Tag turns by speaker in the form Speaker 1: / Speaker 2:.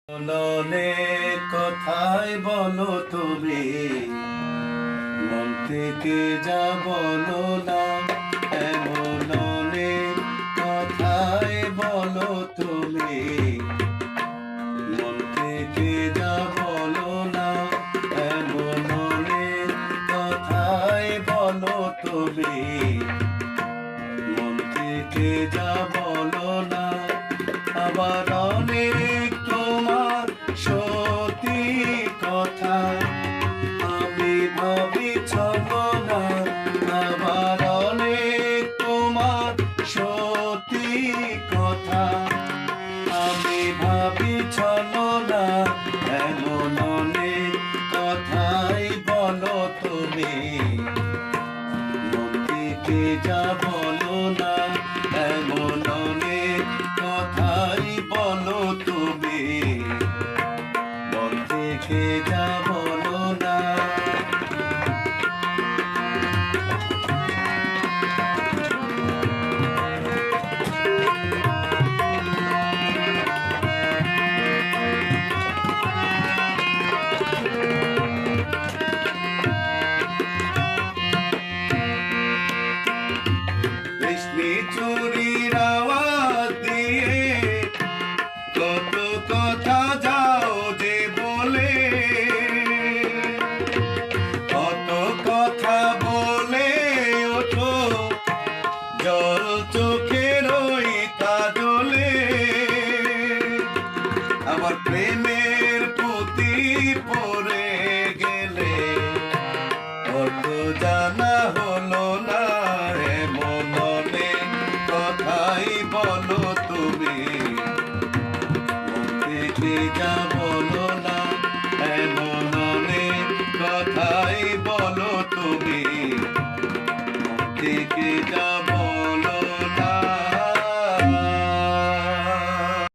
Speaker 1: মননে কথাই বলো তুমি, মন থেকে যা বলো না। মননে কথাই বলো তুমি, মন থেকে যা বলো না। মননে কথাই বলো তুমি, মন থেকে যা বলো না। আবার অনেক তোমার সত্যি কথা আমি ভাবি ছলনা। আবার অনেক তোমার সত্যি কথা আমি ভাবি ছলনা। এমন অনেক কথাই বলো তুমি, মন থেকে যা বলো না। এমন অনেক কথাই বলো তুমি, মন থেকে যা বলো না। রেশমি চুরির আওয়াজ দিয়ে কত কথা যাও যে বলে, কত কথা বলে ওঠো জল চোখের ওই কাজলে। আমার প্রেমের পুঁতি পড়ে গেলে কত জানা হলো না। এমন অনেক কথাই বলো তুমি, মন থেকে যা বলো না। এমন অনেক কথা